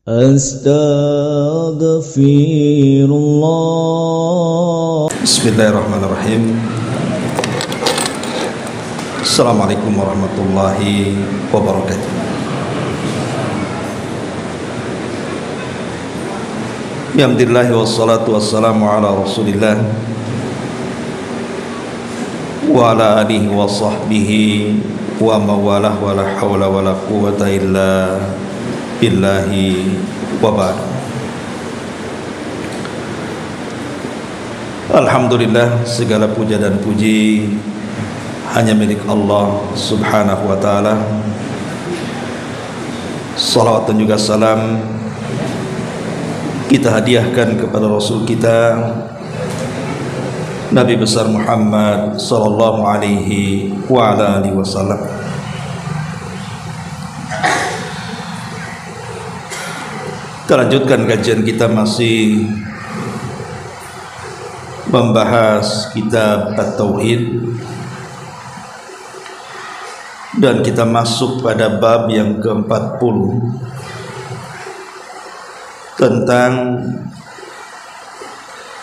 Astaghfirullah. Bismillahirrahmanirrahim. Assalamualaikum warahmatullahi wabarakatuh. Alhamdulillah wassalatu wassalamu ala Rasulillah wa ala alihi wa sahbihi wa mawalah wa la hawla wa la quwwata illa billahi wa ba'd. Alhamdulillah, segala puja dan puji hanya milik Allah subhanahu wa ta'ala. Salawat dan juga salam kita hadiahkan kepada Rasul kita Nabi besar Muhammad sallallahu alaihi wa ala alihi wasallam. Kita lanjutkan kajian kita, masih membahas kitab At-Tauhid, dan kita masuk pada bab yang ke-40 tentang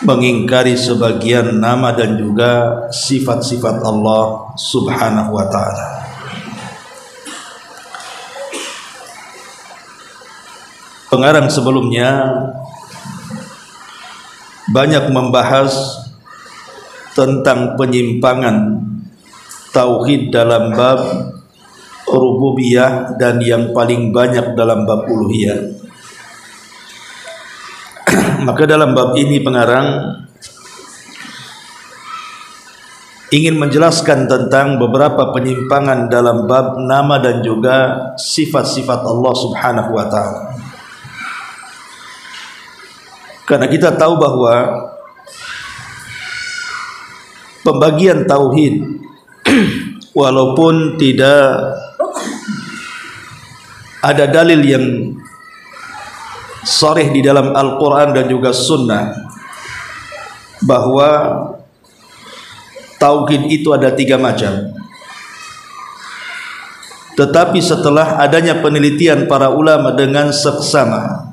mengingkari sebagian nama dan juga sifat-sifat Allah subhanahu wa ta'ala. Pengarang sebelumnya banyak membahas tentang penyimpangan tauhid dalam bab rububiyah dan yang paling banyak dalam bab uluhiyah. Maka dalam bab ini pengarang ingin menjelaskan tentang beberapa penyimpangan dalam bab nama dan juga sifat-sifat Allah subhanahu wa ta'ala. Karena kita tahu bahwa pembagian tauhid walaupun tidak ada dalil yang sharih di dalam Al-Quran dan juga Sunnah bahwa tauhid itu ada 3 macam, tetapi setelah adanya penelitian para ulama dengan seksama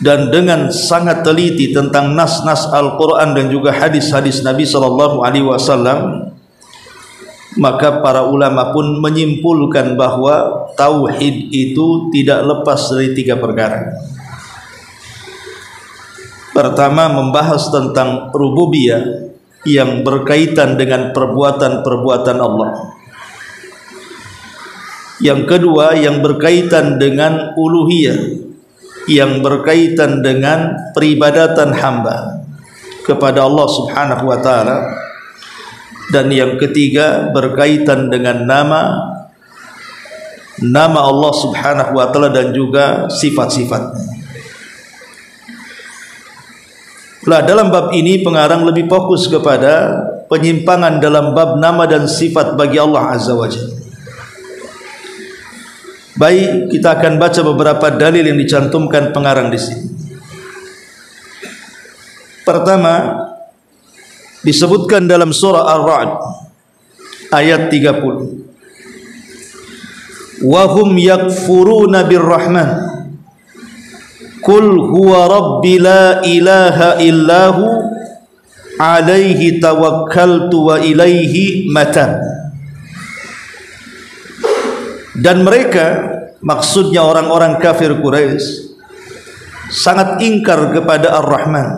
dan dengan sangat teliti tentang nas-nas Al-Quran dan juga hadis-hadis Nabi SAW, maka para ulama pun menyimpulkan bahwa tauhid itu tidak lepas dari 3 perkara. Pertama, membahas tentang rububiyah yang berkaitan dengan perbuatan-perbuatan Allah. Yang kedua, yang berkaitan dengan uluhiyah, yang berkaitan dengan peribadatan hamba kepada Allah subhanahu wa ta'ala. Dan yang ketiga, berkaitan dengan nama Allah subhanahu wa ta'ala dan juga sifat-sifatnya. Nah, dalam bab ini pengarang lebih fokus kepada penyimpangan dalam bab nama dan sifat bagi Allah azza wa jalla. Baik, kita akan baca beberapa dalil yang dicantumkan pengarang di sini. Pertama, disebutkan dalam surah Ar-Ra'd ayat 30. Wa hum yakfuruna birrahman qul huwa rabbi la ilaha illahu alaihi tawakkaltu wa ilaihi matab. Dan mereka, maksudnya orang-orang kafir Quraisy, sangat ingkar kepada Ar-Rahman,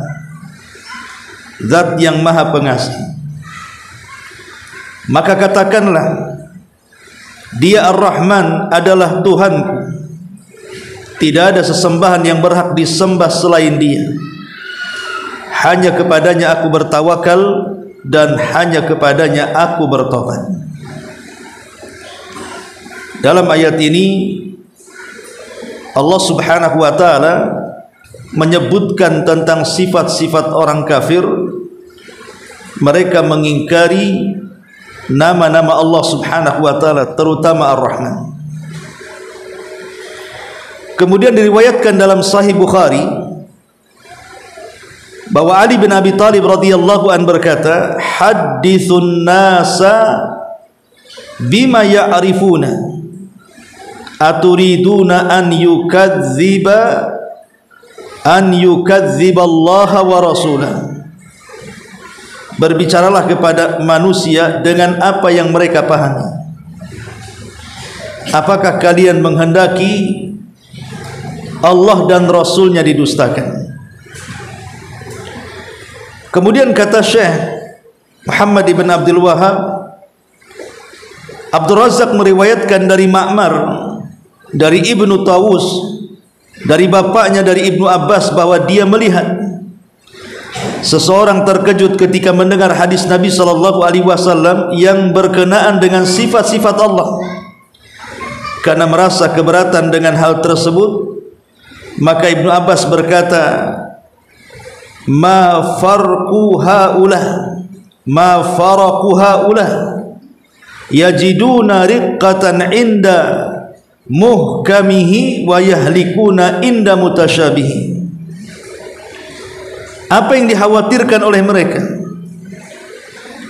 Zat yang Maha Pengasih. Maka katakanlah, Dia Ar-Rahman adalah Tuhanku, tidak ada sesembahan yang berhak disembah selain Dia. Hanya kepadanya aku bertawakal dan hanya kepadanya aku bertobat. Dalam ayat ini Allah subhanahu wa ta'ala menyebutkan tentang sifat-sifat orang kafir. Mereka mengingkari nama-nama Allah subhanahu wa ta'ala, terutama Ar-Rahman. Kemudian diriwayatkan dalam Sahih Bukhari bahwa Ali bin Abi Thalib radhiyallahu an berkata, "Hadditsun nasa bima ya'rifuna aturiduna an yukadziballaha wa rasulah. Berbicaralah kepada manusia dengan apa yang mereka pahami. Apakah kalian menghendaki Allah dan Rasulnya didustakan? Kemudian kata Syekh Muhammad ibn Abdul Wahab, Abdul Razak meriwayatkan dari Ma'mar, dari Ibnu Tawus, dari bapaknya dari Ibnu Abbas, bahwa dia melihat seseorang terkejut ketika mendengar hadis Nabi SAW yang berkenaan dengan sifat-sifat Allah. Karena merasa keberatan dengan hal tersebut, maka Ibnu Abbas berkata, ma farqu haula yajiduna riqqatan inda muhkamihi wa yahlikuna inda mutasyabihi. Apa yang dikhawatirkan oleh mereka?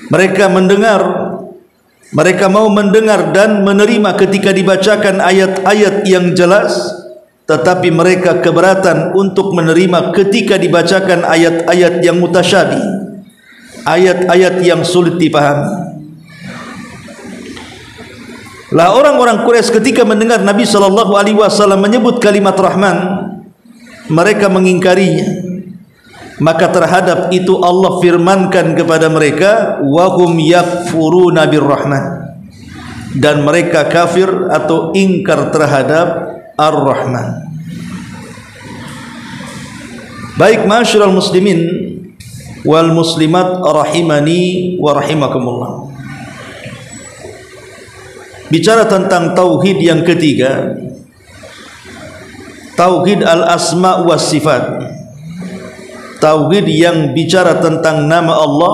Mereka mendengar, mereka mau mendengar dan menerima ketika dibacakan ayat-ayat yang jelas, tetapi mereka keberatan untuk menerima ketika dibacakan ayat-ayat yang mutasyabih, ayat-ayat yang sulit dipahami. Lah orang-orang Quraisy ketika mendengar Nabi SAW menyebut kalimat Rahman, mereka mengingkarinya. Maka terhadap itu Allah firmankan kepada mereka, wa hum yakfuruna birrahman, dan mereka kafir atau ingkar terhadap Ar-Rahman. Baik, ma'asyiral muslimin wal muslimat rahimani wa rahimakumullah. Bicara tentang tauhid yang ketiga, tauhid al-asma wa sifat. Tauhid yang bicara tentang nama Allah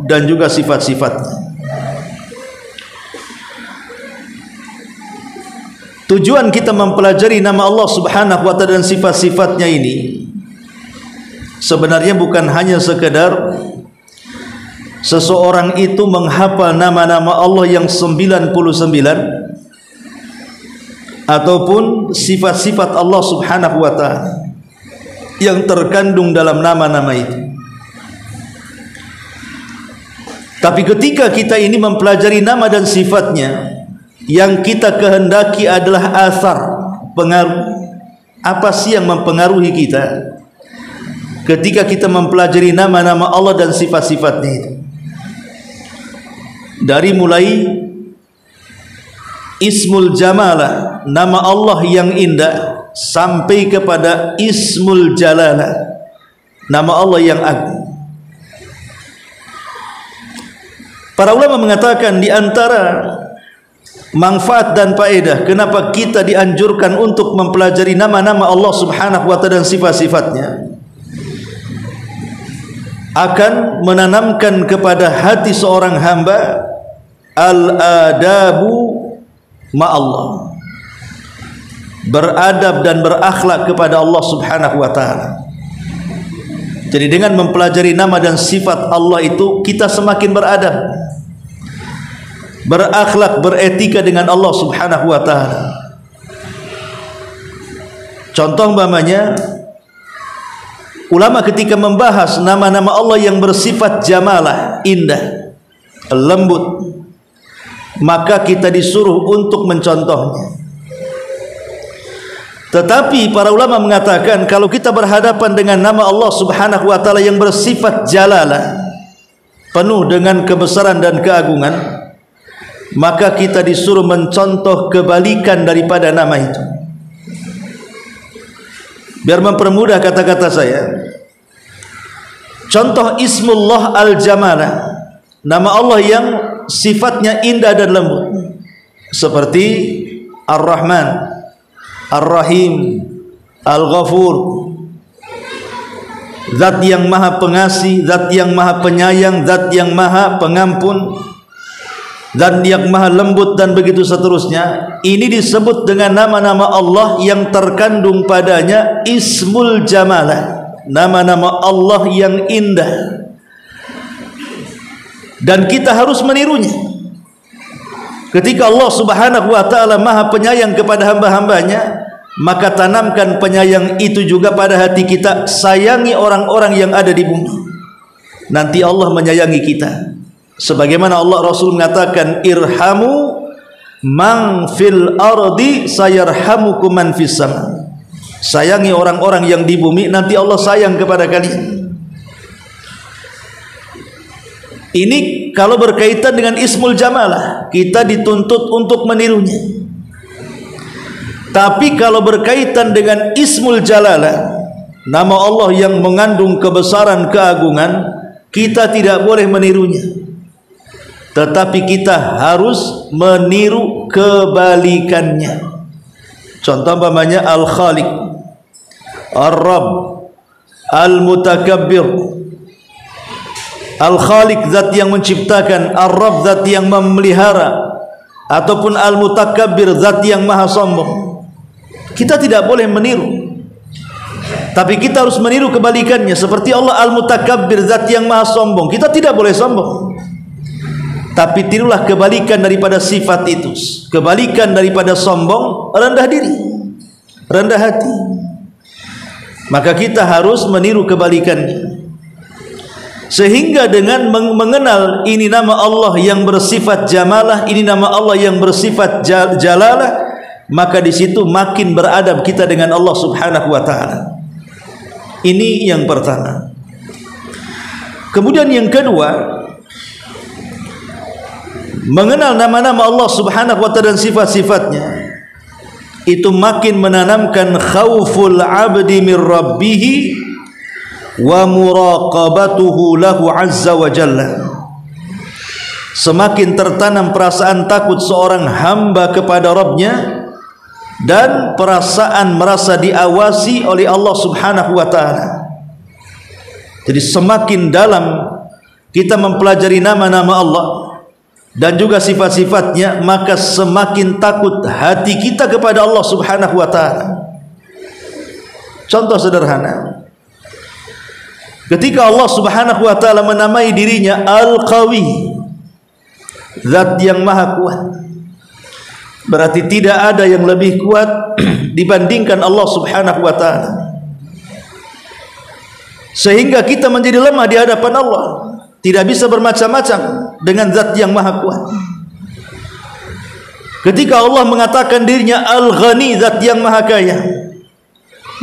dan juga sifat-sifatnya. Tujuan kita mempelajari nama Allah Subhanahu wa ta'ala dan sifat-sifatnya ini sebenarnya bukan hanya sekedar seseorang itu menghafal nama-nama Allah yang 99 ataupun sifat-sifat Allah Subhanahu wa ta'ala yang terkandung dalam nama-nama itu. Tapi ketika kita ini mempelajari nama dan sifatnya, yang kita kehendaki adalah asar, pengaruh. Apa sih yang mempengaruhi kita ketika kita mempelajari nama-nama Allah dan sifat-sifatnya itu? Dari mulai Ismul Jamalah, nama Allah yang indah, sampai kepada Ismul Jalalah, nama Allah yang agung. Para ulama mengatakan di antara manfaat dan faedah kenapa kita dianjurkan untuk mempelajari nama-nama Allah Subhanahu wa ta'ala dan sifat-sifatnya, akan menanamkan kepada hati seorang hamba al-adabu ma'allah, beradab dan berakhlak kepada Allah Subhanahu wa ta'ala. Jadi dengan mempelajari nama dan sifat Allah itu, kita semakin beradab, berakhlak, beretika dengan Allah Subhanahu wa ta'ala. Contoh umpamanya, ulama ketika membahas nama-nama Allah yang bersifat jamalah, indah, lembut, maka kita disuruh untuk mencontohnya. Tetapi para ulama mengatakan, kalau kita berhadapan dengan nama Allah Subhanahu wa ta'ala yang bersifat jalalah, penuh dengan kebesaran dan keagungan, maka kita disuruh mencontoh kebalikan daripada nama itu. Biar mempermudah kata-kata saya, contoh Ismullah Al-Jamalah, nama Allah yang sifatnya indah dan lembut, seperti Ar-Rahman, Ar-Rahim, Al-Ghafur, Zat yang maha pengasih, Zat yang maha penyayang, Zat yang maha pengampun, Zat yang maha lembut, dan begitu seterusnya. Ini disebut dengan nama-nama Allah yang terkandung padanya Ismul Jamalah, nama-nama Allah yang indah, dan kita harus menirunya. Ketika Allah Subhanahu wa ta'ala maha penyayang kepada hamba-hambanya, maka tanamkan penyayang itu juga pada hati kita. Sayangi orang-orang yang ada di bumi, nanti Allah menyayangi kita. Sebagaimana Allah Rasul mengatakan, irhamu man fil ardi sayarhamukum man fis sama. Sayangi orang-orang yang di bumi, nanti Allah sayang kepada kalian. Ini kalau berkaitan dengan ismul jamalah, kita dituntut untuk menirunya. Tapi kalau berkaitan dengan ismul jalalah, nama Allah yang mengandung kebesaran keagungan, kita tidak boleh menirunya, tetapi kita harus meniru kebalikannya. Contoh umpamanya Al-Khaliq, Ar-Rabb, Al-Mutakabbir. Al-Khaliq, zat yang menciptakan, Ar-Rabb, zat yang memelihara, ataupun Al-Mutakabbir, zat yang maha sombong. Kita tidak boleh meniru, tapi kita harus meniru kebalikannya. Seperti Allah Al-Mutakabbir, zat yang maha sombong, kita tidak boleh sombong, tapi tirulah kebalikan daripada sifat itu. Kebalikan daripada sombong, rendah diri, rendah hati. Maka kita harus meniru kebalikannya. Sehingga dengan mengenal ini nama Allah yang bersifat jamalah, ini nama Allah yang bersifat jalalah, maka di situ makin beradab kita dengan Allah Subhanahu wa ta'ala. Ini yang pertama. Kemudian yang kedua, mengenal nama-nama Allah Subhanahu wa ta'ala dan sifat-sifatnya, itu makin menanamkan khauful abdi min rabbih wa muraqabatuhu lahu azza wa jalla. Semakin tertanam perasaan takut seorang hamba kepada Rabbnya, dan perasaan merasa diawasi oleh Allah Subhanahu wa ta'ala. Jadi semakin dalam kita mempelajari nama-nama Allah dan juga sifat-sifatnya, maka semakin takut hati kita kepada Allah Subhanahu wa ta'ala. Contoh sederhana, ketika Allah Subhanahu wa ta'ala menamai dirinya Al-Qawi, zat yang maha kuat, berarti tidak ada yang lebih kuat dibandingkan Allah Subhanahu wa ta'ala, sehingga kita menjadi lemah di hadapan Allah, tidak bisa bermacam-macam dengan zat yang maha kuat. Ketika Allah mengatakan dirinya Al-Ghani, zat yang maha kaya,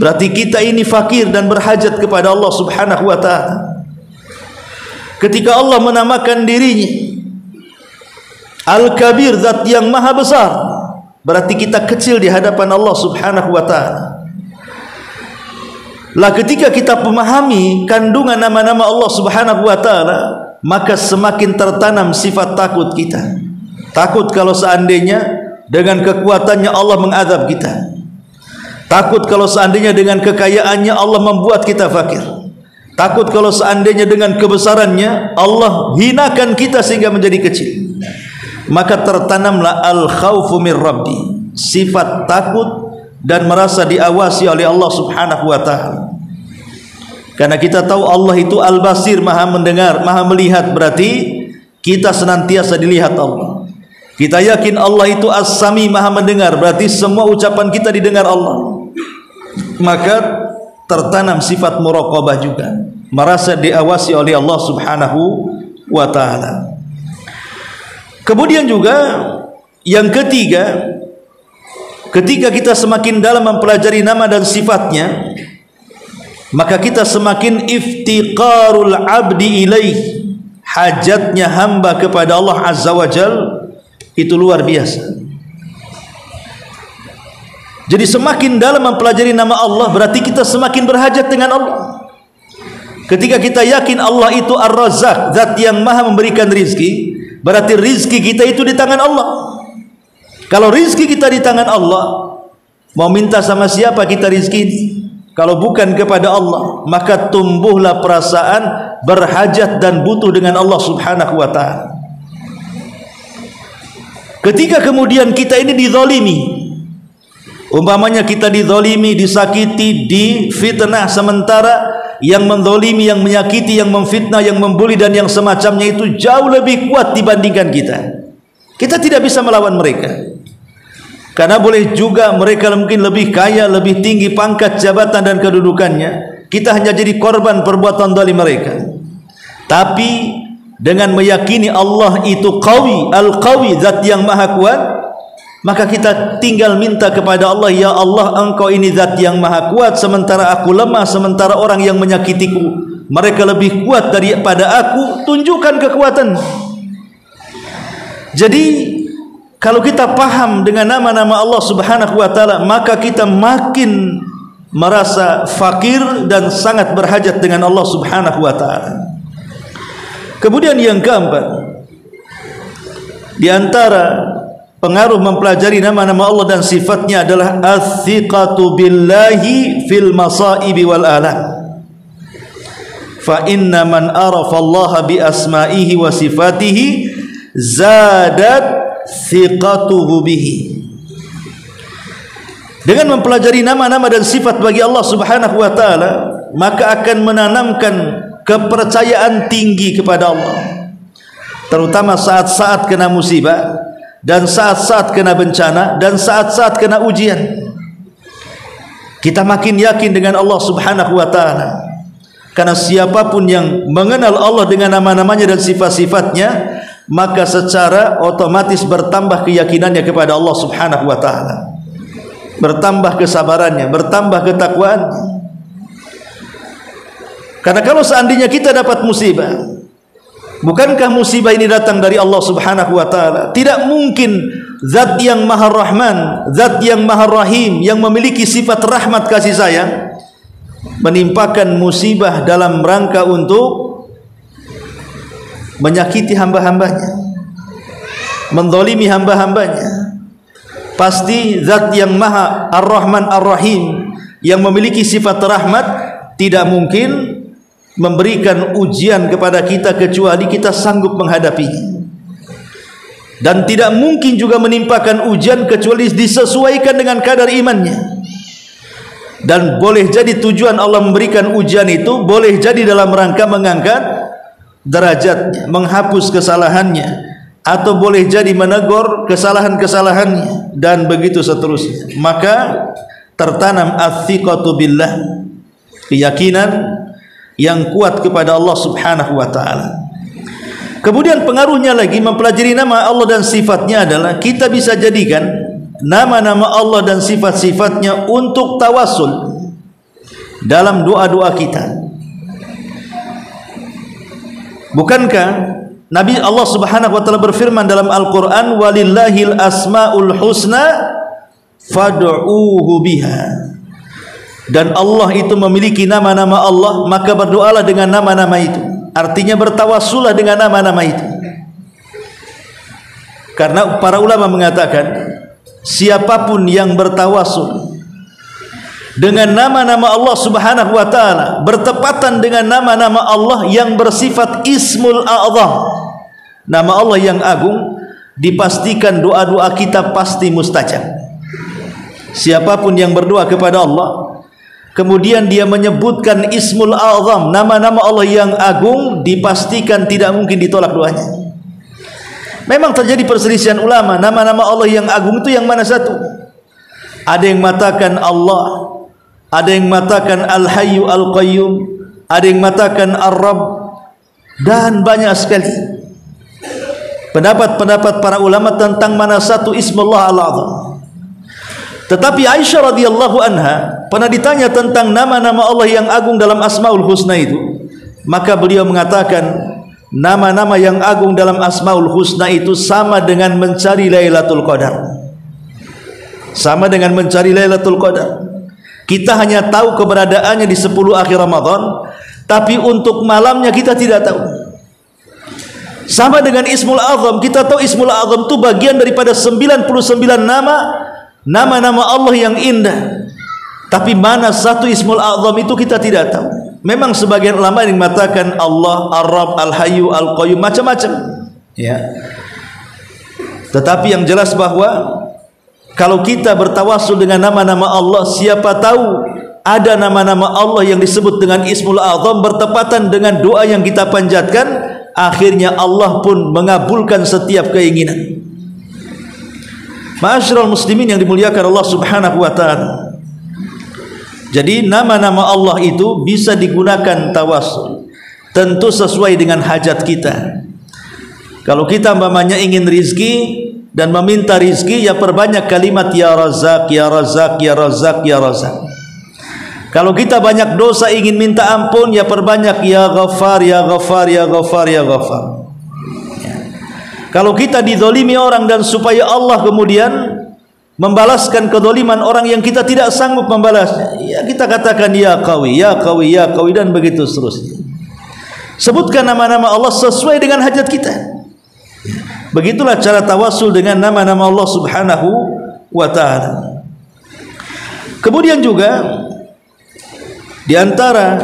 berarti kita ini fakir dan berhajat kepada Allah Subhanahu wa ta'ala. Ketika Allah menamakan dirinya Al-Kabir, zat yang maha besar, berarti kita kecil di hadapan Allah Subhanahu wa ta'ala. Lah ketika kita memahami kandungan nama-nama Allah Subhanahu wa ta'ala, maka semakin tertanam sifat takut kita. Takut kalau seandainya dengan kekuatannya Allah mengazab kita. Takut kalau seandainya dengan kekayaannya Allah membuat kita fakir. Takut kalau seandainya dengan kebesarannya Allah hinakan kita sehingga menjadi kecil. Maka tertanamlah al-khawfu min rabbi, sifat takut dan merasa diawasi oleh Allah Subhanahu wa ta'ala. Karena kita tahu Allah itu al-basir, maha mendengar, maha melihat, berarti kita senantiasa dilihat Allah. Kita yakin Allah itu as-sami, maha mendengar, berarti semua ucapan kita didengar Allah. Maka tertanam sifat muraqabah juga, merasa diawasi oleh Allah Subhanahu wa ta'ala. Kemudian juga yang ketiga, ketika kita semakin dalam mempelajari nama dan sifatnya, maka kita semakin iftiqarul abdi ilaih, hajatnya hamba kepada Allah Azza wa Jal itu luar biasa. Jadi semakin dalam mempelajari nama Allah, berarti kita semakin berhajat dengan Allah. Ketika kita yakin Allah itu Ar-Razzaq, zat yang maha memberikan rizki, berarti rizki kita itu di tangan Allah. Kalau rizki kita di tangan Allah, mau minta sama siapa kita rizki ini? Kalau bukan kepada Allah, maka tumbuhlah perasaan berhajat dan butuh dengan Allah Subhanahu wa ta'ala. Ketika kemudian kita ini dizalimi, umpamanya kita dizalimi, disakiti, difitnah, sementara yang menzalimi, yang menyakiti, yang memfitnah, yang membuli dan yang semacamnya itu jauh lebih kuat dibandingkan kita. Kita tidak bisa melawan mereka, karena boleh juga mereka mungkin lebih kaya, lebih tinggi pangkat, jabatan dan kedudukannya. Kita hanya jadi korban perbuatan zalim mereka. Tapi dengan meyakini Allah itu qawi, al-qawi, zat yang maha kuat, maka kita tinggal minta kepada Allah, ya Allah, engkau ini zat yang maha kuat, sementara aku lemah, sementara orang yang menyakitiku mereka lebih kuat daripada aku, tunjukkan kekuatan. Jadi kalau kita paham dengan nama-nama Allah Subhanahu wa taala, maka kita makin merasa fakir dan sangat berhajat dengan Allah Subhanahu wa taala. Kemudian yang keempat, di antara pengaruh mempelajari nama-nama Allah dan sifatnya adalah as-siqatu billahi fil masaibi wal alam. Fa inna man arafa Allah bi asma'ihi wa sifatihi zadat thiqatuhu bihi. Dengan mempelajari nama-nama dan sifat bagi Allah Subhanahu wa taala, maka akan menanamkan kepercayaan tinggi kepada Allah, terutama saat-saat kena musibah, dan saat-saat kena bencana, dan saat-saat kena ujian. Kita makin yakin dengan Allah Subhanahu wa taala, karena siapapun yang mengenal Allah dengan nama-namanya dan sifat-sifatnya, maka secara otomatis bertambah keyakinannya kepada Allah Subhanahu wa taala, bertambah kesabarannya, bertambah ketakwaannya. Karena kalau seandainya kita dapat musibah, bukankah musibah ini datang dari Allah Subhanahu wa taala? Tidak mungkin zat yang maha rahman, zat yang maha rahim, yang memiliki sifat rahmat kasih sayang, menimpakan musibah dalam rangka untuk menyakiti hamba-hambanya, menzalimi hamba-hambanya. Pasti zat yang maha ar-rahman ar-rahim, yang memiliki sifat rahmat, tidak mungkin memberikan ujian kepada kita kecuali kita sanggup menghadapinya, dan tidak mungkin juga menimpakan ujian kecuali disesuaikan dengan kadar imannya. Dan boleh jadi tujuan Allah memberikan ujian itu boleh jadi dalam rangka mengangkat derajatnya, menghapus kesalahannya, atau boleh jadi menegur kesalahan-kesalahannya, dan begitu seterusnya. Maka tertanam as-siqatu billah, keyakinan yang kuat kepada Allah Subhanahu wa taala. Kemudian pengaruhnya lagi mempelajari nama Allah dan sifatnya adalah kita bisa jadikan nama-nama Allah dan sifat-sifatnya untuk tawassul dalam doa-doa kita. Bukankah Nabi Allah Subhanahu wa taala berfirman dalam Al-Qur'an, walillahil asmaul husna fad'uuhu biha. Dan Allah itu memiliki nama-nama Allah, maka berdoalah dengan nama-nama itu. Artinya bertawassullah dengan nama-nama itu. Karena para ulama mengatakan, siapapun yang bertawassul dengan nama-nama Allah Subhanahu wa taala, bertepatan dengan nama-nama Allah yang bersifat Ismul A'zam, nama Allah yang agung, dipastikan doa-doa kita pasti mustajab. Siapapun yang berdoa kepada Allah, kemudian dia menyebutkan Ismul A'zam, nama-nama Allah yang agung, dipastikan tidak mungkin ditolak doanya. Memang terjadi perselisihan ulama, nama-nama Allah yang agung itu yang mana satu? Ada yang mengatakan Allah, ada yang mengatakan Al-Hayyu Al-Qayyum, ada yang mengatakan Ar-Rabb, dan banyak sekali pendapat-pendapat para ulama tentang mana satu Ismullah Al-Azam. Tetapi Aisyah radhiyallahu anha pernah ditanya tentang nama-nama Allah yang agung dalam Asmaul Husna itu, maka beliau mengatakan nama-nama yang agung dalam Asmaul Husna itu sama dengan mencari Lailatul Qadar. Sama dengan mencari Lailatul Qadar. Kita hanya tahu keberadaannya di 10 akhir Ramadan, tapi untuk malamnya kita tidak tahu. Sama dengan Ismul A'zam, kita tahu Ismul A'zam itu bagian daripada 99 nama-nama Allah yang indah. Tapi mana satu Ismul A'zam itu kita tidak tahu. Memang sebagian ulama yang mengatakan Allah, Ar-Rabb, Al-Hayyu, Al-Qayyum, macam-macam, ya. Tetapi yang jelas bahwa kalau kita bertawassul dengan nama-nama Allah, siapa tahu ada nama-nama Allah yang disebut dengan Ismul A'zam bertepatan dengan doa yang kita panjatkan, akhirnya Allah pun mengabulkan setiap keinginan. Ma'asyiral muslimin yang dimuliakan Allah Subhanahu wa taala. Jadi nama-nama Allah itu bisa digunakan tawassul, tentu sesuai dengan hajat kita. Kalau kita umpamanya ingin rizki dan meminta rizki, ya perbanyak kalimat ya Razak, ya Razak, ya Razak, ya Razak. Kalau kita banyak dosa ingin minta ampun, ya perbanyak ya Ghaffar, ya Ghaffar, ya Ghaffar, ya Ghaffar. Kalau kita dizalimi orang dan supaya Allah kemudian membalaskan kezaliman orang yang kita tidak sanggup membalasnya, ya kita katakan ya Qawi, ya Qawi, ya Qawi, dan begitu seterusnya. Sebutkan nama-nama Allah sesuai dengan hajat kita. Begitulah cara tawasul dengan nama-nama Allah Subhanahu wa taala. Kemudian juga di antara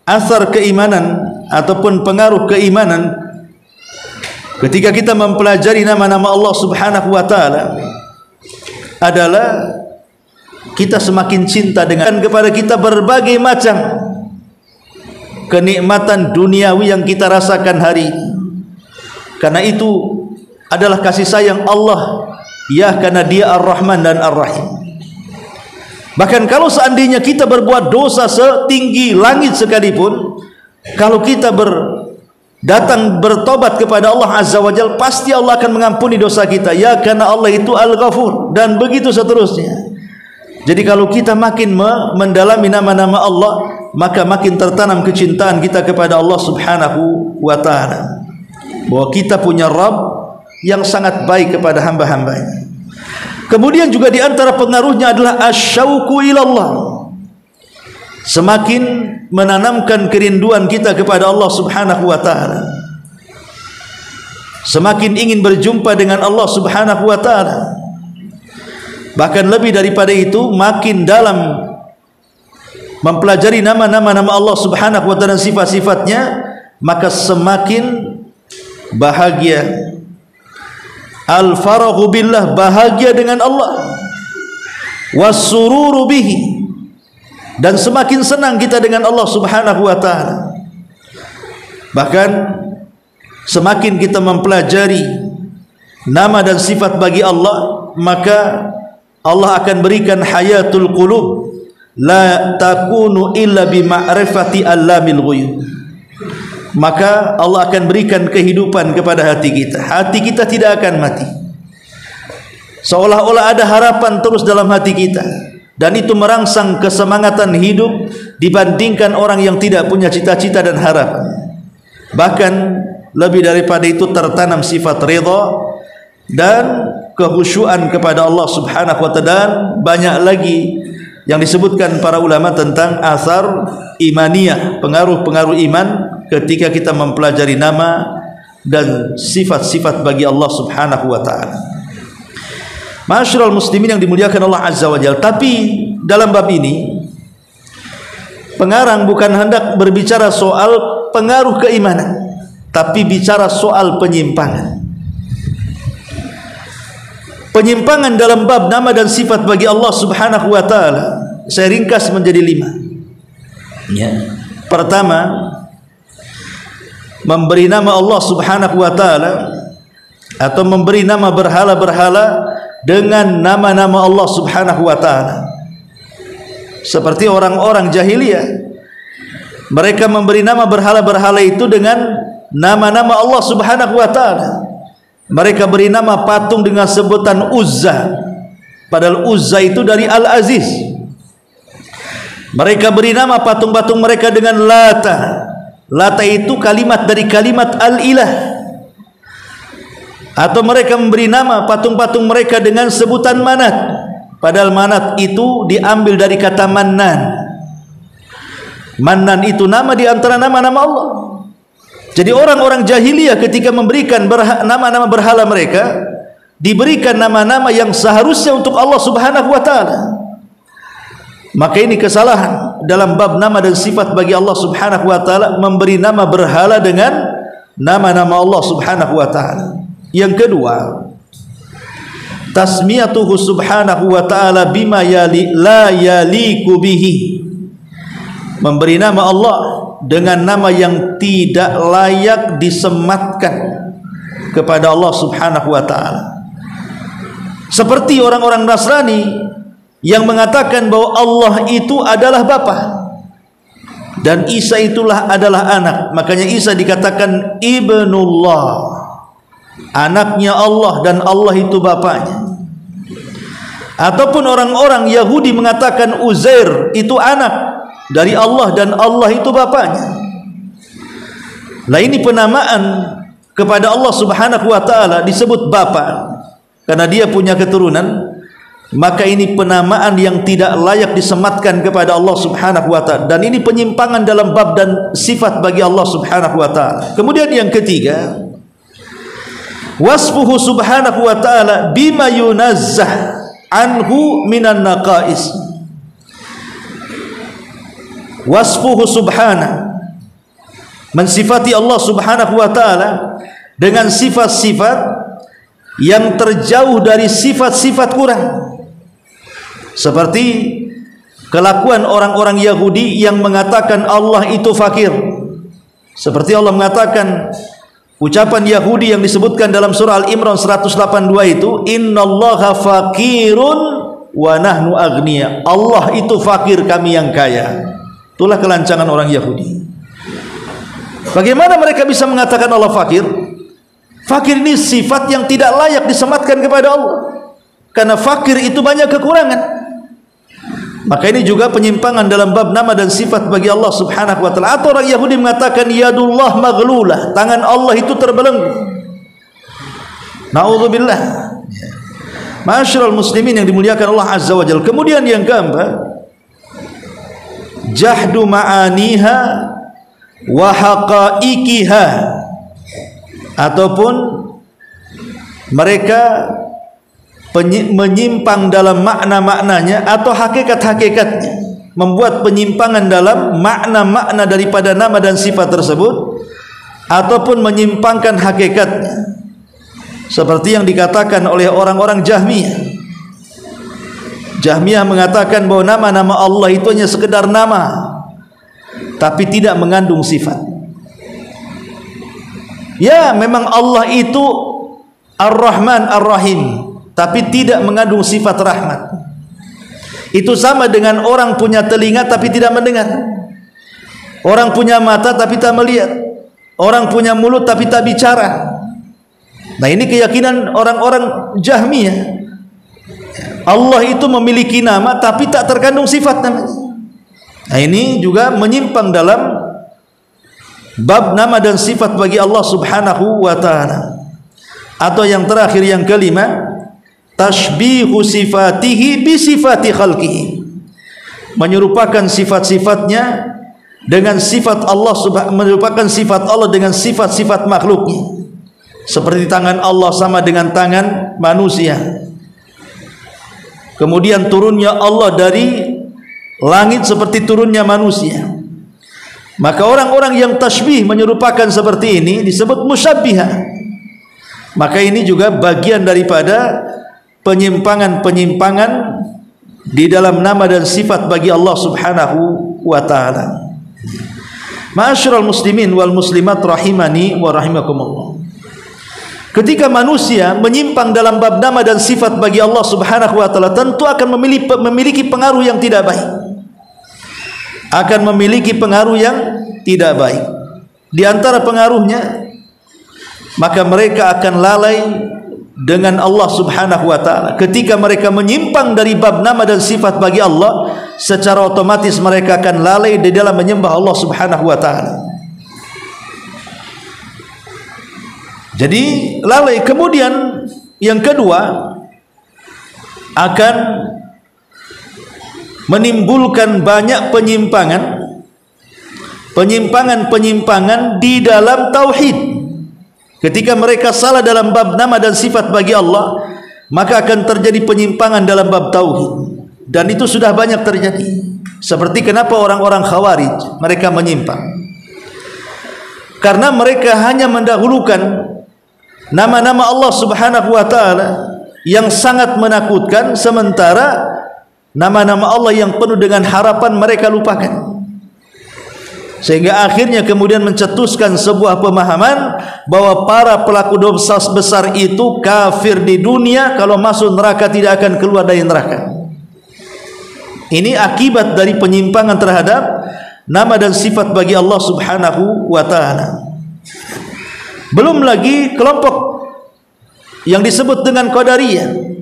asar keimanan ataupun pengaruh keimanan ketika kita mempelajari nama-nama Allah Subhanahu wa taala adalah kita semakin cinta dengan kepada kita berbagai macam kenikmatan duniawi yang kita rasakan hari ini. Karena itu adalah kasih sayang Allah, ya, karena Dia Ar-Rahman dan Ar-Rahim. Bahkan kalau seandainya kita berbuat dosa setinggi langit sekalipun, kalau kita datang bertobat kepada Allah Azza wa Jalla, pasti Allah akan mengampuni dosa kita, ya, karena Allah itu Al-Ghafur, dan begitu seterusnya. Jadi kalau kita makin mendalami nama-nama Allah, maka makin tertanam kecintaan kita kepada Allah Subhanahu wa taala, bahwa kita punya Rabb yang sangat baik kepada hamba-hambanya. Kemudian juga di antara pengaruhnya adalah asyauqu ilallah, semakin menanamkan kerinduan kita kepada Allah Subhanahu wa taala, semakin ingin berjumpa dengan Allah Subhanahu wa taala. Bahkan lebih daripada itu, makin dalam mempelajari nama-nama Allah Subhanahu wa taala dan sifat-sifatnya, maka semakin bahagia. Al-faraghu billah, bahagia dengan Allah. Was-sururu bihi, dan semakin senang kita dengan Allah Subhanahu wa taala. Bahkan semakin kita mempelajari nama dan sifat bagi Allah, maka Allah akan berikan hayatul qulub, la takunu illa bi ma'rifati allamil ghuyub. Maka Allah akan berikan kehidupan kepada hati kita. Hati kita tidak akan mati, seolah-olah ada harapan terus dalam hati kita, dan itu merangsang kesemangatan hidup dibandingkan orang yang tidak punya cita-cita dan harapan. Bahkan lebih daripada itu, tertanam sifat ridha dan kekhusyuan kepada Allah Subhanahu wa taala. Dan banyak lagi yang disebutkan para ulama tentang asar imaniyah, pengaruh-pengaruh iman ketika kita mempelajari nama dan sifat-sifat bagi Allah Subhanahu wa taala. Ma'asyiral muslimin yang dimuliakan Allah Azza wa Jalla. Tapi dalam bab ini pengarang bukan hendak berbicara soal pengaruh keimanan, tapi bicara soal penyimpangan. Penyimpangan dalam bab nama dan sifat bagi Allah Subhanahu wa taala saya ringkas menjadi 5. Ya. Pertama, memberi nama Allah Subhanahu wa taala atau memberi nama berhala-berhala dengan nama-nama Allah Subhanahu wa taala. Seperti orang-orang jahiliyah, mereka memberi nama berhala-berhala itu dengan nama-nama Allah Subhanahu wa taala. Mereka beri nama patung dengan sebutan Uzza, padahal Uzza itu dari Al-Aziz. Mereka beri nama patung-patung mereka dengan Lata. Lata itu kalimat dari kalimat Al-Ilah. Atau mereka memberi nama patung-patung mereka dengan sebutan Manat, padahal Manat itu diambil dari kata Mannan. Mannan itu nama di antara nama-nama Allah. Jadi orang-orang jahiliyah ketika memberikan nama-nama berhala mereka, diberikan nama-nama yang seharusnya untuk Allah Subhanahu wa taala. Maka ini kesalahan dalam bab nama dan sifat bagi Allah Subhanahu wa taala, memberi nama berhala dengan nama-nama Allah Subhanahu wa taala. Yang kedua, tasmiyatuhu subhanahu wa ta'ala bima la yaliku bihi, memberi nama Allah dengan nama yang tidak layak disematkan kepada Allah Subhanahu wa ta'ala. Seperti orang-orang Nasrani yang mengatakan bahwa Allah itu adalah Bapa dan Isa itulah adalah anak. Makanya Isa dikatakan Ibnullah, anaknya Allah, dan Allah itu bapaknya. Ataupun orang-orang Yahudi mengatakan Uzair itu anak dari Allah dan Allah itu bapaknya. Nah, ini penamaan kepada Allah Subhanahu wa taala disebut Bapa karena dia punya keturunan, maka ini penamaan yang tidak layak disematkan kepada Allah Subhanahu wa taala, dan ini penyimpangan dalam bab dan sifat bagi Allah Subhanahu wa taala. Kemudian yang ketiga, wasfuhu subhanahu wa ta'ala bima yunazzah anhu minan naqais. Wasfuhu subhanahu, mensifati Allah Subhanahu wa ta'ala dengan sifat-sifat yang terjauh dari sifat-sifat kurang, seperti kelakuan orang-orang Yahudi yang mengatakan Allah itu fakir. Seperti Allah mengatakan, ucapan Yahudi yang disebutkan dalam surah Al-Imran 182 itu, innallaha fakirun wa nahnu agniya. Allah itu fakir, kami yang kaya. Itulah kelancangan orang Yahudi. Bagaimana mereka bisa mengatakan Allah fakir? Fakir ini sifat yang tidak layak disematkan kepada Allah, karena fakir itu banyak kekurangan. Maka ini juga penyimpangan dalam bab nama dan sifat bagi Allah Subhanahu wa ta'ala. Atau orang Yahudi mengatakan yadullah maghlulah, tangan Allah itu terbelenggu. Na'udzubillah. Ma'asyiral muslimin yang dimuliakan Allah Azza wa Jalla. Kemudian yang keempat, jahdu ma'aniha wa haqaiqiha, ataupun mereka menyimpang dalam makna-maknanya atau hakikat-hakikatnya, membuat penyimpangan dalam makna-makna daripada nama dan sifat tersebut, ataupun menyimpangkan hakikatnya, seperti yang dikatakan oleh orang-orang Jahmiyah. Jahmiyah mengatakan bahwa nama-nama Allah itu hanya sekedar nama, tapi tidak mengandung sifat. Ya, memang Allah itu Ar-Rahman Ar-Rahim, tapi tidak mengandung sifat rahmat. Itu sama dengan orang punya telinga tapi tidak mendengar, orang punya mata tapi tak melihat, orang punya mulut tapi tak bicara. Nah, ini keyakinan orang-orang Jahmiyah. Allah itu memiliki nama tapi tak terkandung sifat namanya. Nah, ini juga menyimpang dalam bab nama dan sifat bagi Allah Subhanahu wa ta'ala. Atau yang terakhir, yang kelima, tashbihu sifatihi bi sifati khalqihi, menyerupakan sifat-sifatnya dengan sifat Allah, menyerupakan sifat Allah dengan sifat-sifat makhluknya, seperti tangan Allah sama dengan tangan manusia, kemudian turunnya Allah dari langit seperti turunnya manusia. Maka orang-orang yang tashbih menyerupakan seperti ini disebut musyabbihah. Maka ini juga bagian daripada penyimpangan-penyimpangan di dalam nama dan sifat bagi Allah Subhanahu wa ta'ala. Ma'asyiral muslimin wal muslimat rahimani wa rahimakumullah. Ketika manusia menyimpang dalam bab nama dan sifat bagi Allah Subhanahu wa ta'ala, tentu akan memiliki pengaruh yang tidak baik. Akan memiliki pengaruh yang tidak baik. Di antara pengaruhnya, maka mereka akan lalai dengan Allah Subhanahu wa ta'ala. Ketika mereka menyimpang dari bab nama dan sifat bagi Allah, secara otomatis mereka akan lalai di dalam menyembah Allah Subhanahu wa ta'ala. Jadi lalai. Kemudian yang kedua, akan menimbulkan banyak penyimpangan di dalam tauhid. Ketika mereka salah dalam bab nama dan sifat bagi Allah, maka akan terjadi penyimpangan dalam bab tauhid, dan itu sudah banyak terjadi. Seperti kenapa orang-orang Khawarij mereka menyimpang, karena mereka hanya mendahulukan nama-nama Allah Subhanahu wa ta'ala yang sangat menakutkan, sementara nama-nama Allah yang penuh dengan harapan mereka lupakan. sehingga akhirnya kemudian mencetuskan sebuah pemahaman bahwa para pelaku dosa besar itu kafir di dunia, kalau masuk neraka tidak akan keluar dari neraka. Ini akibat dari penyimpangan terhadap nama dan sifat bagi Allah Subhanahu wa ta'ala. Belum lagi kelompok yang disebut dengan Qadariyah.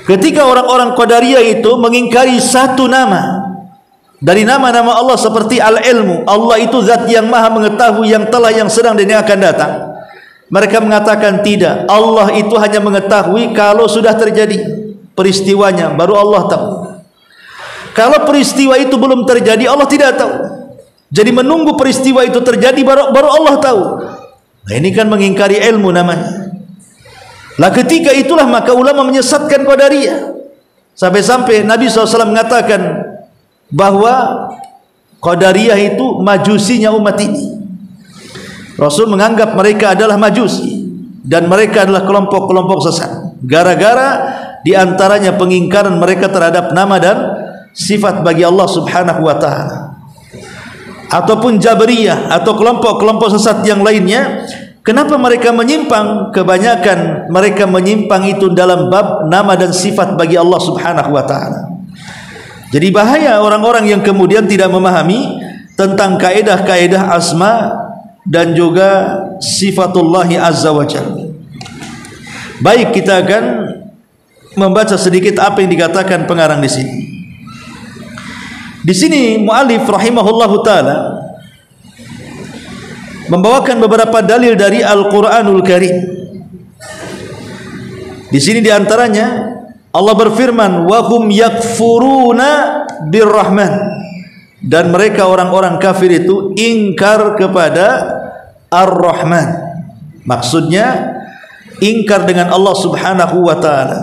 Ketika orang-orang Qadariyah itu mengingkari satu nama dari nama-nama Allah seperti al-ilmu, Allah itu zat yang maha mengetahui yang telah, yang sedang, dan yang akan datang. Mereka mengatakan tidak, Allah itu hanya mengetahui kalau sudah terjadi peristiwanya, baru Allah tahu. Kalau peristiwa itu belum terjadi, Allah tidak tahu. Jadi menunggu peristiwa itu terjadi baru Allah tahu. Nah, ini kan mengingkari ilmu namanya. Lah ketika itulah maka ulama menyesatkan Qadariyah. Sampai-sampai Nabi SAW mengatakan bahwa Qadariyah itu majusinya umat ini. Rasul menganggap mereka adalah majusi dan mereka adalah kelompok-kelompok sesat, gara-gara diantaranya pengingkaran mereka terhadap nama dan sifat bagi Allah Subhanahu wa ta'ala. Ataupun Jabriyah atau kelompok-kelompok sesat yang lainnya, kenapa mereka menyimpang? Kebanyakan mereka menyimpang itu dalam bab nama dan sifat bagi Allah Subhanahu wa ta'ala. Jadi bahaya orang-orang yang kemudian tidak memahami tentang kaedah-kaedah asma dan juga sifatullah azza wa jalla. Baik, kita akan membaca sedikit apa yang dikatakan pengarang di sini. Di sini muallif rahimahullahu taala membawakan beberapa dalil dari Al-Qur'anul Karim. Di sini diantaranya Allah berfirman, wa hum yakfuruna birrahman, dan mereka orang-orang kafir itu ingkar kepada Ar-Rahman. Maksudnya ingkar dengan Allah Subhanahu wa ta'ala.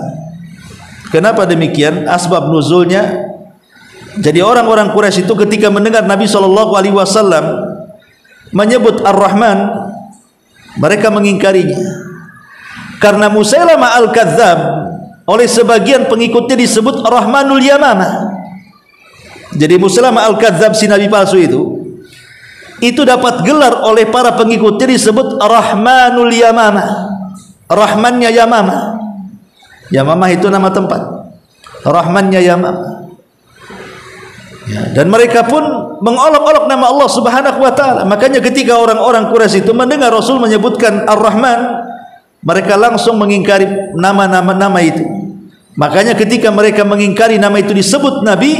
Kenapa demikian? Asbab nuzulnya, jadi orang-orang Quraisy itu ketika mendengar Nabi SAW menyebut Ar-Rahman, mereka mengingkarinya. Karena Musailamah Al-Kadzab oleh sebagian pengikutnya disebut Rahmanul Yamamah. Jadi Musailamah Al-Kadzab, si nabi palsu itu dapat gelar oleh para pengikutnya disebut Rahmanul Yamamah, Rahmannya Yamamah. Yamamah itu nama tempat, Rahmannya Yamamah. Ya, dan mereka pun mengolok-olok nama Allah Subhanahu wa ta'ala. Makanya ketika orang-orang Quraisy itu mendengar Rasul menyebutkan Ar-Rahman, mereka langsung mengingkari nama-nama itu. Makanya ketika mereka mengingkari nama itu disebut Nabi,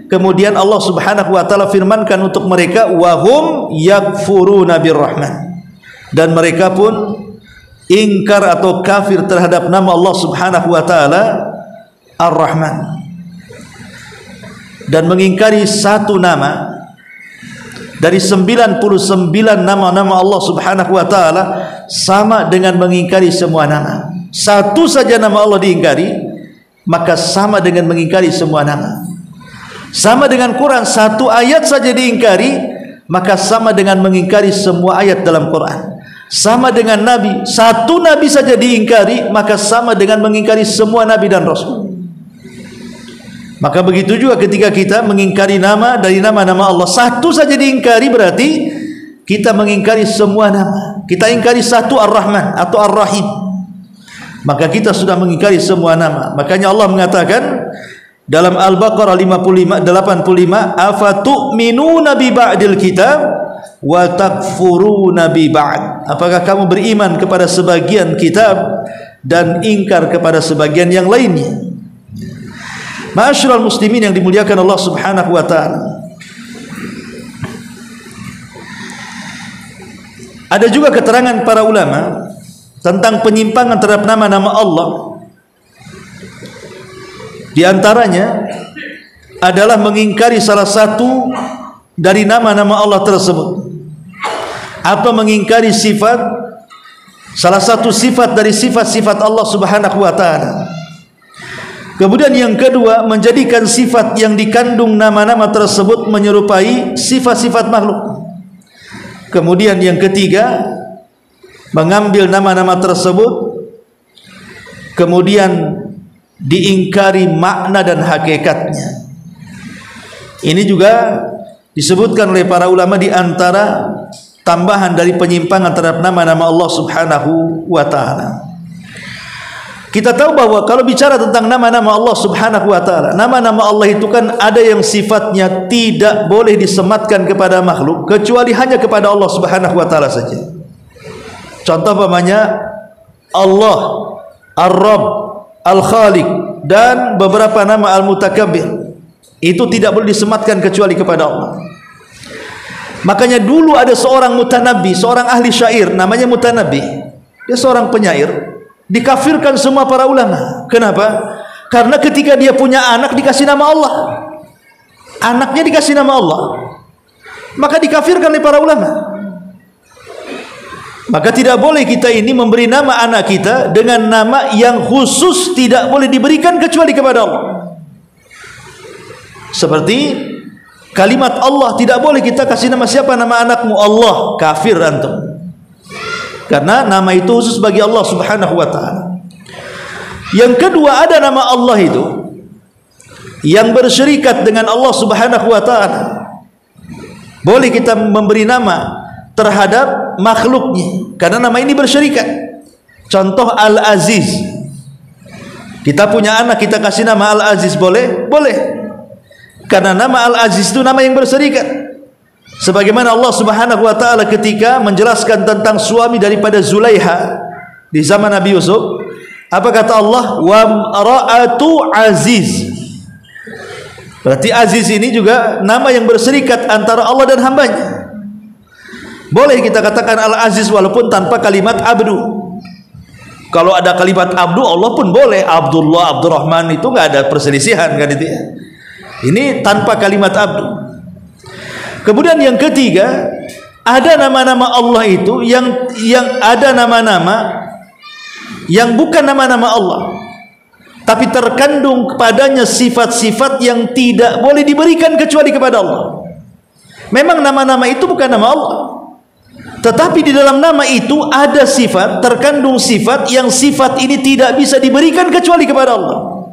kemudian Allah Subhanahu wa ta'ala firmankan untuk mereka, wahum yakfuruna birrahman, dan mereka pun ingkar atau kafir terhadap nama Allah Subhanahu wa ta'ala Ar-Rahman, dan mengingkari satu nama dari 99 nama-nama Allah Subhanahu wa ta'ala sama dengan mengingkari semua nama. Satu saja nama Allah diingkari, maka sama dengan mengingkari semua nama. Sama dengan Quran, satu ayat saja diingkari, maka sama dengan mengingkari semua ayat dalam Quran. Sama dengan Nabi, satu Nabi saja diingkari, maka sama dengan mengingkari semua Nabi dan Rasul. Maka begitu juga ketika kita mengingkari nama dari nama-nama Allah, satu saja diingkari berarti kita mengingkari semua nama. Kita ingkari satu Ar-Rahman atau Ar-Rahim, maka kita sudah mengingkari semua nama. Makanya Allah mengatakan dalam Al-Baqarah 85, afatu'minuna bi ba'dil kitab wa takfuruna bi ba'd. Apakah kamu beriman kepada sebagian kitab dan ingkar kepada sebagian yang lainnya? Ma'asyiral muslimin yang dimuliakan Allah Subhanahu wa ta'ala, ada juga keterangan para ulama tentang penyimpangan terhadap nama-nama Allah. Di antaranya adalah mengingkari salah satu dari nama-nama Allah tersebut, atau mengingkari sifat, salah satu sifat dari sifat-sifat Allah Subhanahu wa ta'ala. Kemudian yang kedua, menjadikan sifat yang dikandung nama-nama tersebut menyerupai sifat-sifat makhluk. Kemudian yang ketiga, mengambil nama-nama tersebut kemudian diingkari makna dan hakikatnya. Ini juga disebutkan oleh para ulama di antara tambahan dari penyimpangan terhadap nama-nama Allah Subhanahu wa taala. Kita tahu bahwa kalau bicara tentang nama-nama Allah Subhanahu wa taala, nama-nama Allah itu kan ada yang sifatnya tidak boleh disematkan kepada makhluk kecuali hanya kepada Allah Subhanahu wa taala saja. Contoh umpamanya Allah, Ar-Rabb, Al-Khaliq dan beberapa nama Al-Mutakabbir. Itu tidak boleh disematkan kecuali kepada Allah. Makanya dulu ada seorang mutanabbi, seorang ahli syair namanya Mutanabbi. Dia seorang penyair. Dikafirkan semua para ulama. Kenapa? Karena ketika dia punya anak dikasih nama Allah. Anaknya dikasih nama Allah. Maka dikafirkan oleh para ulama. Maka tidak boleh kita ini memberi nama anak kita dengan nama yang khusus tidak boleh diberikan kecuali kepada Allah. Seperti kalimat Allah, tidak boleh kita kasih nama siapa nama anakmu Allah, kafir antum. Karena nama itu khusus bagi Allah Subhanahu wa taala. Yang kedua, ada nama Allah itu yang bersyirikat dengan Allah Subhanahu wa taala. Boleh kita memberi nama terhadap makhluknya karena nama ini bersyirikat. Contoh Al-Aziz. Kita punya anak, kita kasih nama Al-Aziz, boleh? Boleh. Karena nama Al-Aziz itu nama yang bersyirikat. Sebagaimana Allah Subhanahu wa taala ketika menjelaskan tentang suami daripada Zulaiha di zaman Nabi Yusuf, apa kata Allah? Wa ra'atu aziz. Berarti aziz ini juga nama yang berserikat antara Allah dan hambanya. Boleh kita katakan Al-Aziz walaupun tanpa kalimat abdu. Kalau ada kalimat abdu, Allah pun boleh. Abdullah, Abdurrahman, itu enggak ada perselisihan kan itu ya. Ini tanpa kalimat abdu. Kemudian yang ketiga, ada nama-nama Allah itu yang ada nama-nama yang bukan nama-nama Allah, tapi terkandung kepadanya sifat-sifat yang tidak boleh diberikan kecuali kepada Allah. Memang nama-nama itu bukan nama Allah, tetapi di dalam nama itu ada sifat, terkandung sifat yang sifat ini tidak bisa diberikan kecuali kepada Allah.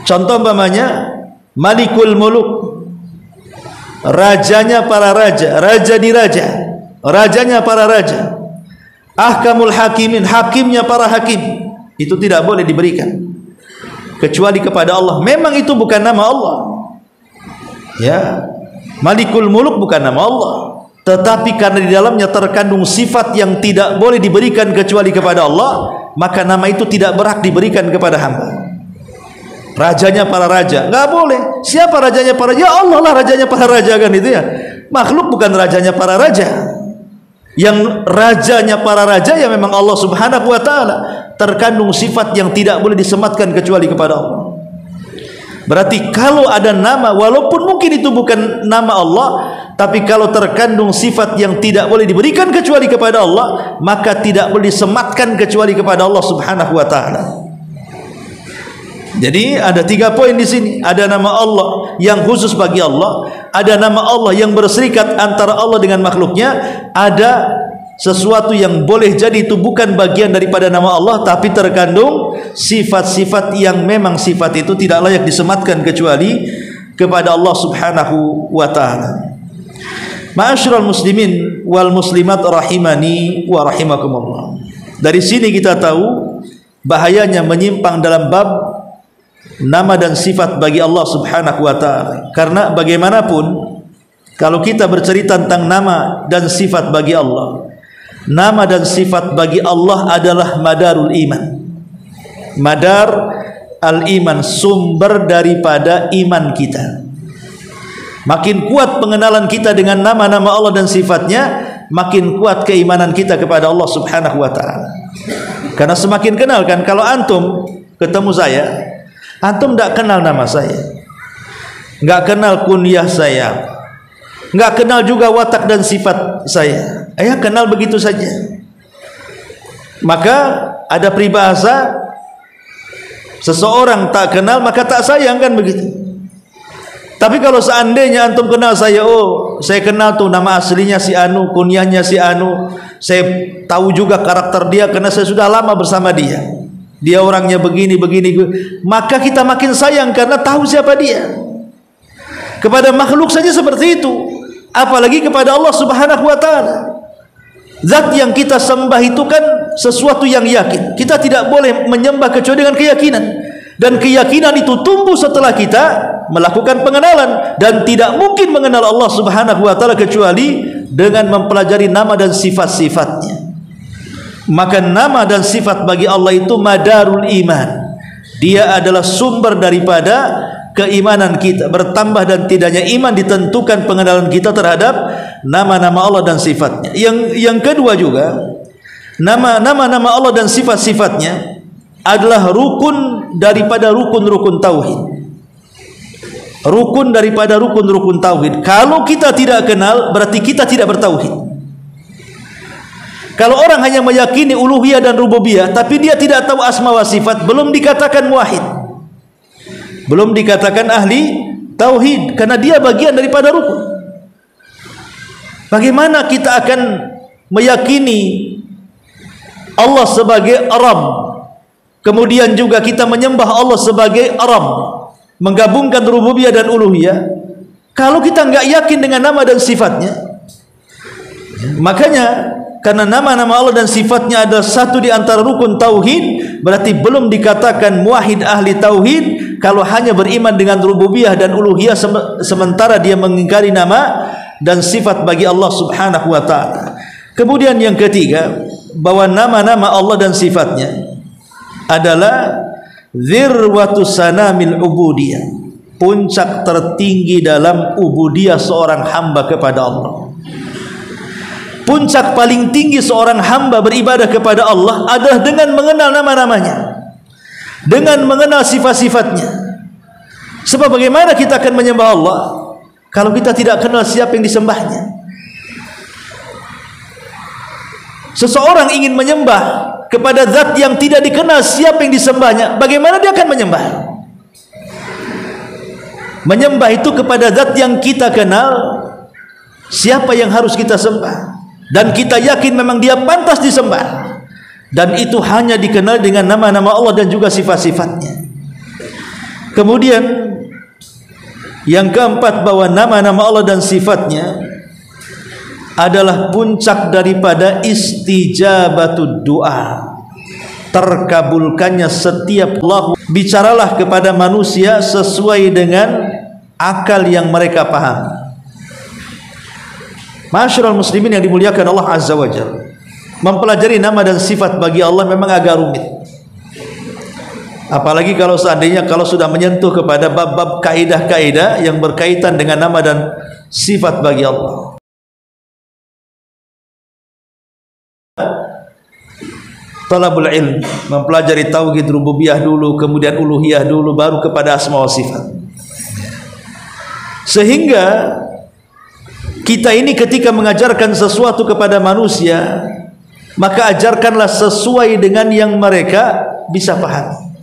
Contoh umpamanya Malikul Muluk, rajanya para raja, raja di raja, rajanya para raja. Ahkamul Hakimin, hakimnya para hakim. Itu tidak boleh diberikan kecuali kepada Allah. Memang itu bukan nama Allah. Ya, Malikul Muluk bukan nama Allah, tetapi karena di dalamnya terkandung sifat yang tidak boleh diberikan kecuali kepada Allah, maka nama itu tidak berhak diberikan kepada hamba. Rajanya para raja, nggak boleh. Siapa rajanya para raja? Ya Allah lah rajanya para raja, kan itu ya. Makhluk bukan rajanya para raja. Yang rajanya para raja ya memang Allah Subhanahu wa taala. Terkandung sifat yang tidak boleh disematkan kecuali kepada Allah. Berarti kalau ada nama, walaupun mungkin itu bukan nama Allah, tapi kalau terkandung sifat yang tidak boleh diberikan kecuali kepada Allah, maka tidak boleh disematkan kecuali kepada Allah Subhanahu wa taala. Jadi ada 3 poin di sini. Ada nama Allah yang khusus bagi Allah, ada nama Allah yang berserikat antara Allah dengan makhluknya, ada sesuatu yang boleh jadi itu bukan bagian daripada nama Allah tapi terkandung sifat-sifat yang memang sifat itu tidak layak disematkan kecuali kepada Allah Subhanahu wa taala. Ma'asyiral muslimin wal muslimat rahimani wa rahimakumullah. Dari sini kita tahu bahayanya menyimpang dalam bab nama dan sifat bagi Allah Subhanahu wa taala. Karena bagaimanapun kalau kita bercerita tentang nama dan sifat bagi Allah, nama dan sifat bagi Allah adalah madarul iman. Madar al-iman, sumber daripada iman kita. Makin kuat pengenalan kita dengan nama-nama Allah dan sifatnya, makin kuat keimanan kita kepada Allah Subhanahu wa taala. Karena semakin kenal kan, kalau antum ketemu saya, antum tidak kenal nama saya, nggak kenal kunyah saya, nggak kenal juga watak dan sifat saya, kenal begitu saja. Maka ada peribahasa, seseorang tak kenal maka tak sayang, kan begitu. Tapi kalau seandainya antum kenal saya, oh saya kenal tuh nama aslinya si Anu, kunyahnya si Anu, saya tahu juga karakter dia karena saya sudah lama bersama dia, dia orangnya begini, maka kita makin sayang karena tahu siapa dia. Kepada makhluk saja seperti itu, apalagi kepada Allah Subhanahu wa taala. Zat yang kita sembah itu kan sesuatu yang yakin. Kita tidak boleh menyembah kecuali dengan keyakinan. Dan keyakinan itu tumbuh setelah kita melakukan pengenalan, dan tidak mungkin mengenal Allah Subhanahu wa taala kecuali dengan mempelajari nama dan sifat-sifatnya. Maka nama dan sifat bagi Allah itu madarul iman. Dia adalah sumber daripada keimanan kita. Bertambah dan tidaknya iman ditentukan pengenalan kita terhadap nama-nama Allah dan sifatnya. Yang kedua juga, nama-nama Allah dan sifat-sifatnya adalah rukun daripada rukun-rukun tauhid. Rukun daripada rukun-rukun tauhid. Kalau kita tidak kenal, berarti kita tidak bertauhid. Kalau orang hanya meyakini uluhiyah dan rububiyah, tapi dia tidak tahu asma wa sifat, belum dikatakan muwahhid, belum dikatakan ahli tauhid, karena dia bagian daripada rukun. Bagaimana kita akan meyakini Allah sebagai Rabb, kemudian juga kita menyembah Allah sebagai Rabb, menggabungkan rububiyah dan uluhiyah, kalau kita enggak yakin dengan nama dan sifatnya? Makanya karena nama-nama Allah dan sifatnya adalah satu di antara rukun tauhid, berarti belum dikatakan muwahhid ahli tauhid kalau hanya beriman dengan rububiyah dan uluhiyah sementara dia mengingkari nama dan sifat bagi Allah Subhanahu wa taala. Kemudian yang ketiga, bahwa nama-nama Allah dan sifatnya adalah dzirwatu sanamil ubudiyah, puncak tertinggi dalam ubudiyah seorang hamba kepada Allah. Puncak paling tinggi seorang hamba beribadah kepada Allah adalah dengan mengenal nama-namanya, dengan mengenal sifat-sifatnya. Sebab bagaimana kita akan menyembah Allah kalau kita tidak kenal siapa yang disembahnya? Seseorang ingin menyembah kepada zat yang tidak dikenal siapa yang disembahnya, bagaimana dia akan menyembah? Menyembah itu kepada zat yang kita kenal siapa yang harus kita sembah, dan kita yakin memang dia pantas disembah, dan itu hanya dikenal dengan nama-nama Allah dan juga sifat-sifatnya. Kemudian yang keempat, bahwa nama-nama Allah dan sifatnya adalah puncak daripada istijabatud doa, terkabulkannya setiap Allah. Bicaralah kepada manusia sesuai dengan akal yang mereka paham. Masyarul muslimin yang dimuliakan Allah Azza wa Jalla, mempelajari nama dan sifat bagi Allah memang agak rumit. Apalagi kalau seandainya kalau sudah menyentuh kepada bab-bab kaidah-kaidah yang berkaitan dengan nama dan sifat bagi Allah. Talabul ilm, mempelajari tauhid rububiyah dulu, kemudian uluhiyah dulu, baru kepada asma wa sifat. Sehingga kita ini ketika mengajarkan sesuatu kepada manusia, maka ajarkanlah sesuai dengan yang mereka bisa pahami.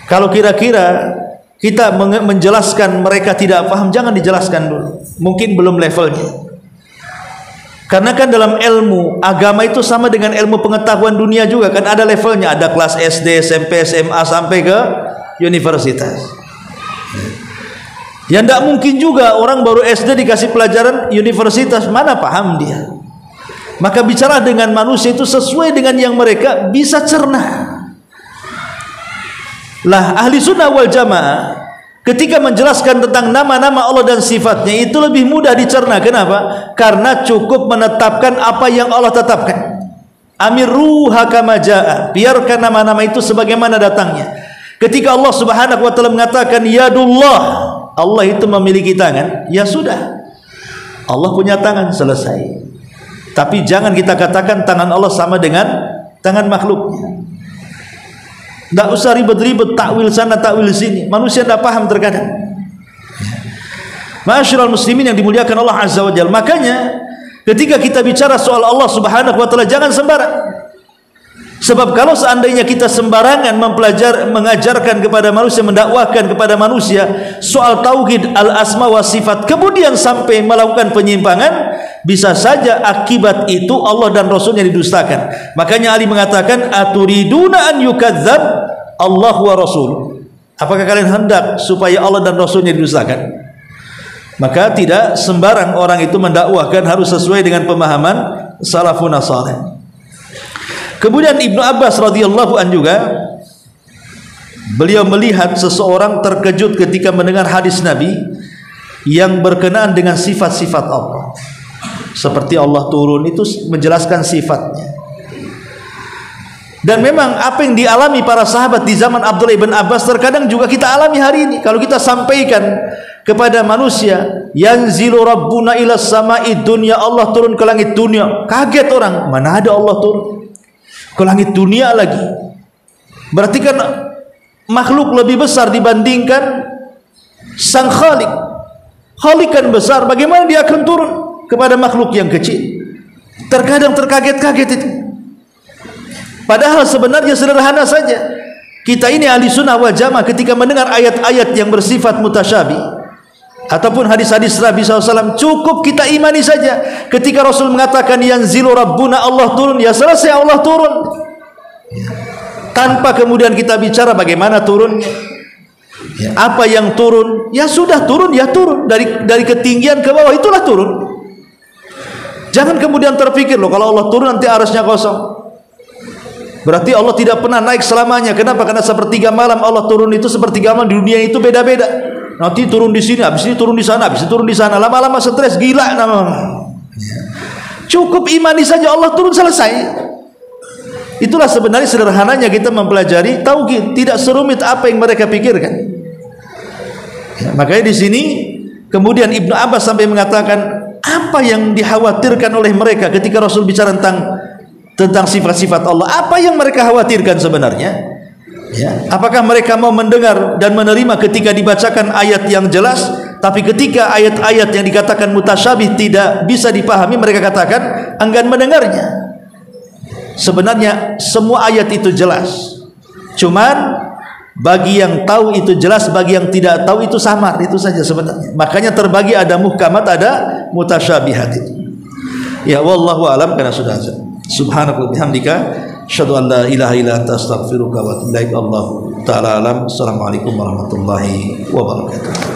Kalau kira-kira kita menjelaskan mereka tidak paham, jangan dijelaskan dulu, mungkin belum levelnya. Karena kan dalam ilmu agama itu sama dengan ilmu pengetahuan dunia juga kan, ada levelnya, ada kelas SD, SMP, SMA sampai ke universitas. Ya tidak mungkin juga orang baru SD dikasih pelajaran universitas, mana paham dia. Maka bicara dengan manusia itu sesuai dengan yang mereka bisa cerna. Lah ahli sunnah wal jamaah ketika menjelaskan tentang nama-nama Allah dan sifatnya itu lebih mudah dicerna. Kenapa? Karena cukup menetapkan apa yang Allah tetapkan. Amiruha kama jaa, biarkan nama-nama itu sebagaimana datangnya. Ketika Allah Subhanahu wa taala mengatakan yadullah, Allah itu memiliki tangan, ya sudah, Allah punya tangan, selesai. Tapi jangan kita katakan tangan Allah sama dengan tangan makhluknya. Tidak usah ribet-ribet takwil sana takwil sini, manusia tidak paham terkadang. Masyarul muslimin yang dimuliakan Allah Azza wa Jalla, makanya ketika kita bicara soal Allah Subhanahu wa taala jangan sembarang. Sebab kalau seandainya kita sembarangan mengajarkan kepada manusia, mendakwakan kepada manusia soal tauhid al-asma wa sifat, kemudian sampai melakukan penyimpangan, bisa saja akibat itu Allah dan Rasulnya didustakan. Makanya Ali mengatakan aturiduna an yukadzab Allah wa Rasul. Apakah kalian hendak supaya Allah dan Rasulnya didustakan? Maka tidak sembarang orang itu mendakwahkan, harus sesuai dengan pemahaman salafun saleh. Kemudian Ibnu Abbas radhiyallahu an juga, beliau melihat seseorang terkejut ketika mendengar hadis Nabi yang berkenaan dengan sifat-sifat Allah. Seperti Allah turun, itu menjelaskan sifatnya. Dan memang apa yang dialami para sahabat di zaman Abdullah ibn Abbas terkadang juga kita alami hari ini. Kalau kita sampaikan kepada manusia, yanzilu rabbuna ila samai dunya, Allah turun ke langit dunia, kaget orang, mana ada Allah turun ke langit dunia lagi? Berarti kan makhluk lebih besar dibandingkan sang Khalik. Khalik kan besar, bagaimana dia akan turun kepada makhluk yang kecil? Terkadang terkaget-kaget itu. Padahal sebenarnya sederhana saja. Kita ini ahli sunnah wal jamaah ketika mendengar ayat-ayat yang bersifat mutasyabih ataupun hadis-hadis Nabi SAW, cukup kita imani saja. Ketika Rasul mengatakan yanzilu rabbuna, Allah turun, ya selesai, Allah turun. Tanpa kemudian kita bicara bagaimana turunnya, apa yang turun, ya sudah turun, ya turun dari ketinggian ke bawah, itulah turun. Jangan kemudian terpikir loh kalau Allah turun nanti arasnya kosong, berarti Allah tidak pernah naik selamanya. Kenapa? Karena sepertiga malam Allah turun itu, sepertiga malam di dunia itu beda-beda. Nanti turun di sini, habis ini turun di sana, habis ini turun di sana. Lama-lama stres, gila namanya. Cukup imani saja Allah turun, selesai. Itulah sebenarnya sederhananya kita mempelajari tauhid, tidak serumit apa yang mereka pikirkan. Makanya di sini kemudian Ibnu Abbas sampai mengatakan, apa yang dikhawatirkan oleh mereka ketika Rasul bicara tentang sifat-sifat Allah? Apa yang mereka khawatirkan sebenarnya? Apakah mereka mau mendengar dan menerima ketika dibacakan ayat yang jelas, tapi ketika ayat-ayat yang dikatakan mutasyabih tidak bisa dipahami, mereka katakan enggan mendengarnya? Sebenarnya semua ayat itu jelas, cuman bagi yang tahu itu jelas, bagi yang tidak tahu itu samar, itu saja sebenarnya. Makanya terbagi, ada muhkamat, ada mutasyabihat itu. Ya wallahu alam, karena sudah azan. Subhanaka wa bihamdika, asyhadu an la ilaha illa anta, astaghfiruka wa atubu ilaik. Allahu ta'ala alam. Assalamualaikum warahmatullahi wabarakatuh.